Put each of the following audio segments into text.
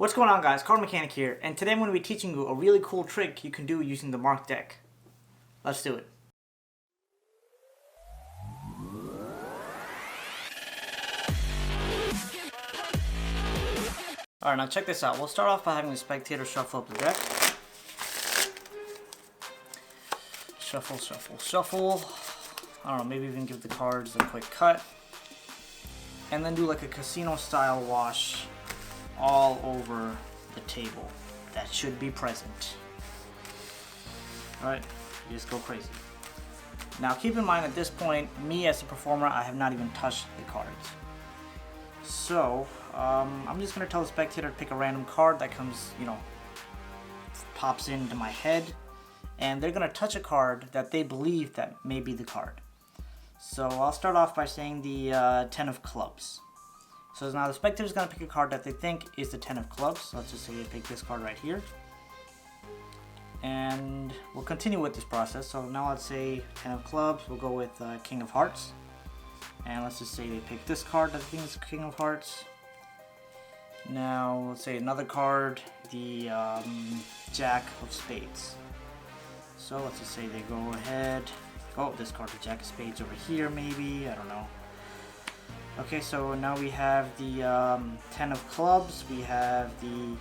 What's going on, guys? CardMechanic here, and today I'm going to be teaching you a really cool trick you can do using the Marked deck. Let's do it. Alright, now check this out. We'll start off by having the spectator shuffle up the deck. Shuffle, shuffle, shuffle. I don't know, maybe even give the cards a quick cut. And then do like a casino style wash all over the table. That should be present. Alright, you just go crazy. Now keep in mind at this point, me as a performer, I have not even touched the cards. So, I'm just going to tell the spectator to pick a random card that comes, pops into my head. And they're going to touch a card that they believe that may be the card. So I'll start off by saying the 10 of clubs. So now the spectator is going to pick a card that they think is the 10 of clubs. So let's just say they pick this card right here. And we'll continue with this process. So now let's say 10 of clubs. We'll go with King of Hearts. And let's just say they pick this card that they think is King of Hearts. Now let's say another card, the Jack of Spades. So let's just say they go ahead. Oh, this card, the Jack of Spades over here maybe, I don't know. Okay, so now we have the 10 of clubs, we have the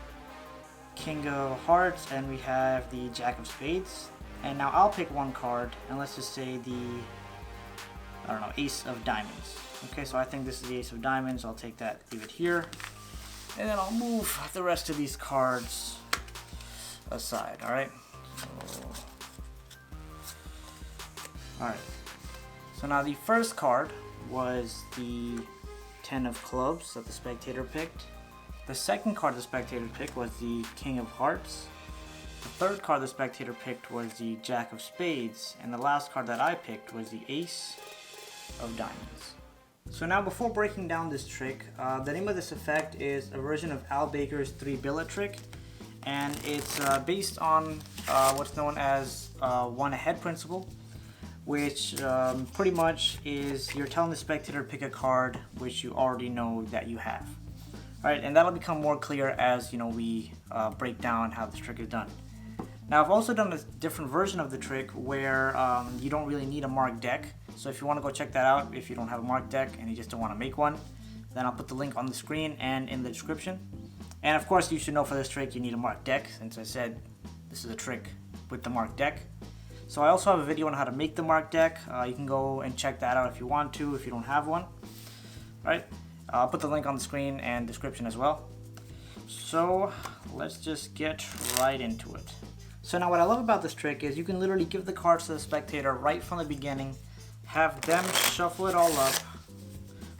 King of Hearts, and we have the Jack of Spades. And now I'll pick one card, and let's just say the, I don't know, Ace of Diamonds. Okay, so I think this is the Ace of Diamonds, I'll take that, leave it here. And then I'll move the rest of these cards aside, alright? Alright, so now the first card was the 10 of clubs that the spectator picked. The second card the spectator picked was the King of Hearts. The third card the spectator picked was the Jack of Spades. And the last card that I picked was the Ace of Diamonds. So now before breaking down this trick, the name of this effect is a version of Al Baker's 3 billet trick. And it's based on what's known as one ahead principle, which pretty much is you're telling the spectator to pick a card which you already know that you have. Alright, and that'll become more clear as we break down how this trick is done. Now I've also done a different version of the trick where you don't really need a marked deck. So if you want to go check that out, if you don't have a marked deck and you just don't want to make one, then I'll put the link on the screen and in the description. And of course you should know for this trick you need a marked deck, since I said this is a trick with the marked deck. So I also have a video on how to make the marked deck. You can go and check that out if you want to, if you don't have one. Alright, I'll put the link on the screen and description as well. So let's just get right into it. So now what I love about this trick is you can literally give the cards to the spectator right from the beginning, have them shuffle it all up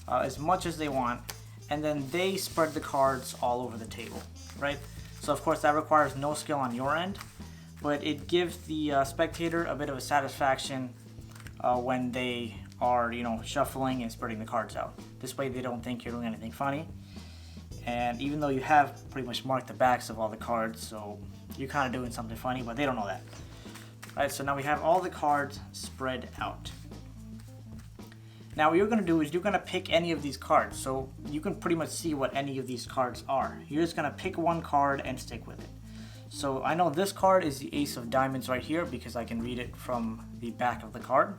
as much as they want, and then they spread the cards all over the table, right? So of course that requires no skill on your end, but it gives the spectator a bit of a satisfaction when they are, shuffling and spreading the cards out. This way they don't think you're doing anything funny. And even though you have pretty much marked the backs of all the cards, so you're kind of doing something funny, but they don't know that. Alright, so now we have all the cards spread out. Now what you're going to do is you're going to pick any of these cards, so you can pretty much see what any of these cards are. You're just going to pick one card and stick with it. So I know this card is the Ace of Diamonds right here because I can read it from the back of the card.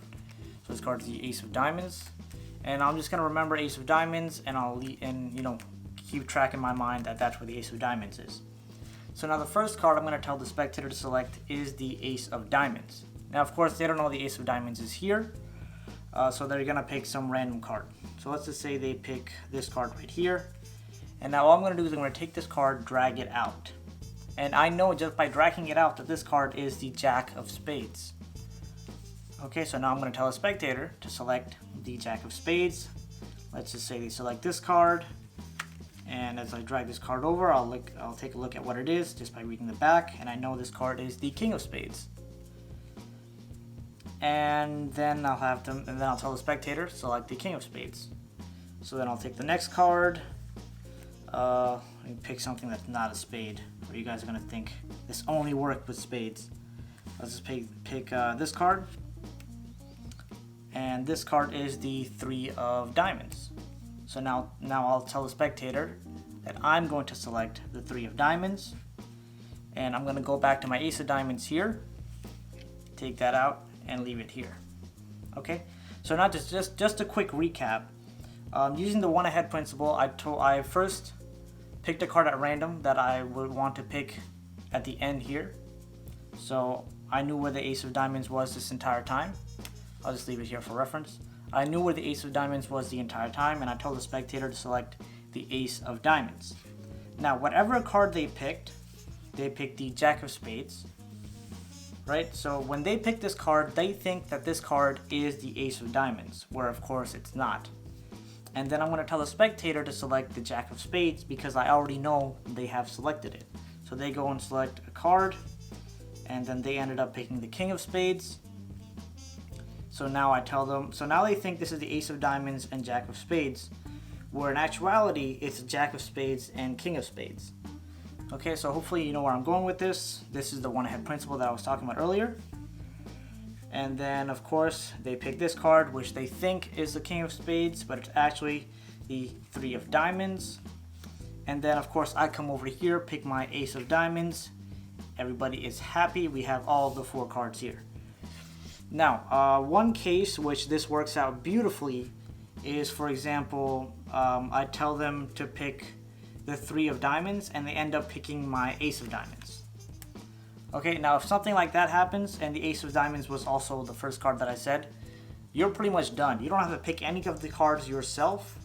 So this card is the Ace of Diamonds, and I'm just going to remember Ace of Diamonds, and I'll keep track in my mind that that's where the Ace of Diamonds is. So now the first card I'm going to tell the spectator to select is the Ace of Diamonds. Now of course they don't know the Ace of Diamonds is here, so they're going to pick some random card. So let's just say they pick this card right here, and now all I'm going to do is I'm going to take this card, drag it out. And I know just by dragging it out that this card is the Jack of Spades. Okay, so now I'm going to tell the spectator to select the Jack of Spades. Let's just say they select this card. And as I drag this card over, I'll take a look at what it is just by reading the back. And I know this card is the King of Spades. And then I'll tell the spectator to select the King of Spades. So then I'll take the next card. Let me pick something that's not a spade, where you guys are going to think this only worked with spades. Let's just pick this card. And this card is the 3 of Diamonds. So now I'll tell the spectator that I'm going to select the 3 of diamonds, and I'm going to go back to my ace of diamonds here, take that out and leave it here. Okay, so now just a quick recap. Using the one ahead principle, I first picked a card at random that I would want to pick at the end here. So I knew where the ace of diamonds was this entire time. I'll just leave it here for reference. I knew where the ace of diamonds was the entire time, and I told the spectator to select the ace of diamonds. Now, whatever card they picked the jack of spades, right? So when they pick this card, they think that this card is the ace of diamonds, where of course it's not. And then I'm going to tell the spectator to select the jack of spades because I already know they have selected it. So they go and select a card, and then they ended up picking the king of spades. So now I tell them, so now they think this is the ace of diamonds and jack of spades, where in actuality it's the jack of spades and king of spades. Okay, so hopefully you know where I'm going with this. This is the one ahead principle that I was talking about earlier. And then of course they pick this card, which they think is the king of spades, but it's actually the 3 of diamonds. And then of course I come over here, pick my ace of diamonds. Everybody is happy. We have all the 4 cards here. Now, one case which this works out beautifully is, for example, I tell them to pick the 3 of diamonds and they end up picking my ace of diamonds. Okay, now if something like that happens and the ace of diamonds was also the first card that I said, you're pretty much done. You don't have to pick any of the cards yourself.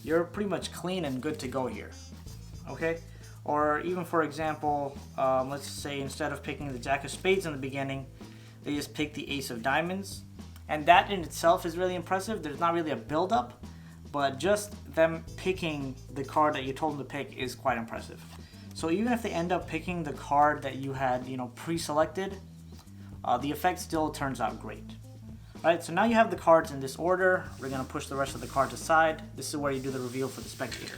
You're pretty much clean and good to go here. Okay, or even for example, let's say instead of picking the jack of spades in the beginning, they just pick the ace of diamonds, and that in itself is really impressive. There's not really a build-up, but just them picking the card that you told them to pick is quite impressive. So even if they end up picking the card that you had, pre-selected, the effect still turns out great. Alright, so now you have the cards in this order. We're going to push the rest of the cards aside. This is where you do the reveal for the spectator.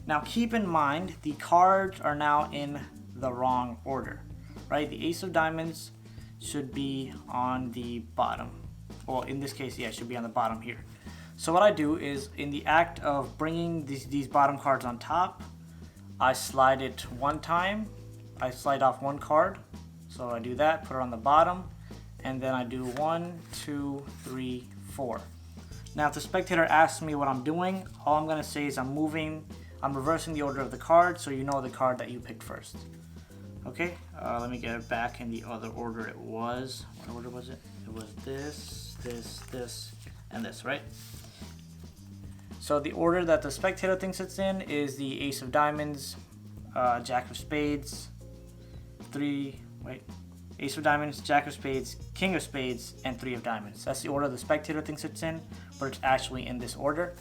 Now keep in mind, the cards are now in the wrong order. Right, the ace of diamonds should be on the bottom. Well, in this case, yeah, it should be on the bottom here. So what I do is, in the act of bringing these bottom cards on top, I slide it one time. I slide off one card. So I do that, put it on the bottom, and then I do 1, 2, 3, 4. Now, if the spectator asks me what I'm doing, all I'm going to say is I'm reversing the order of the card, so you know the card that you picked first. Okay, let me get it back in the other order it was. What order was it? It was this, this, and this, right? So the order that the spectator thinks it's in is the ace of diamonds, jack of spades, ace of diamonds, jack of spades, king of spades, and 3 of diamonds. That's the order the spectator thinks it's in, but it's actually in this order.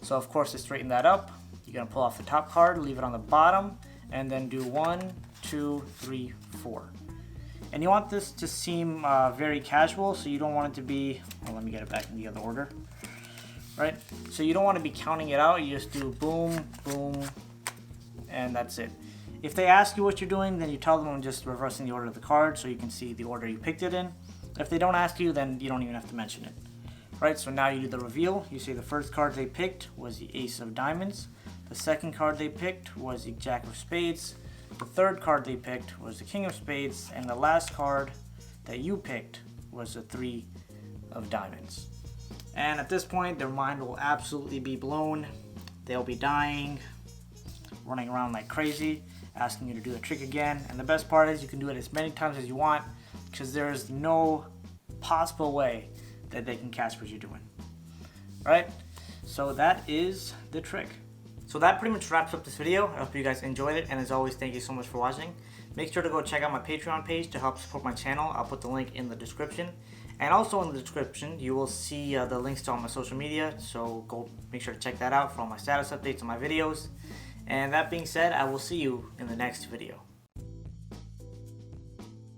So of course to straighten that up, you're gonna pull off the top card, leave it on the bottom, and then do 1, 2, 3, 4. And you want this to seem very casual, so you don't want it to be, well, let me get it back in the other order. Right? So you don't want to be counting it out, you just do boom, boom, and that's it. If they ask you what you're doing, then you tell them I'm just reversing the order of the card so you can see the order you picked it in. If they don't ask you, then you don't even have to mention it. Right, so now you do the reveal. You say the first card they picked was the ace of diamonds. The second card they picked was the jack of spades. The third card they picked was the king of spades. And the last card that you picked was the 3 of diamonds. And at this point, their mind will absolutely be blown. They'll be dying, running around like crazy, asking you to do the trick again. And the best part is you can do it as many times as you want because there's no possible way that they can catch what you're doing. Right? So that is the trick. So that pretty much wraps up this video. I hope you guys enjoyed it, and as always, thank you so much for watching. Make sure to go check out my Patreon page to help support my channel. I'll put the link in the description. And also in the description, you will see the links to all my social media, so go make sure to check that out for all my status updates on my videos. And that being said, I will see you in the next video.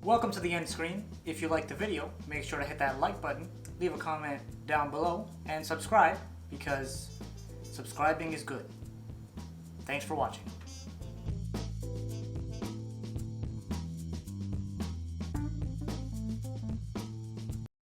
Welcome to the end screen. If you liked the video, make sure to hit that like button, leave a comment down below, and subscribe, because subscribing is good. Thanks for watching.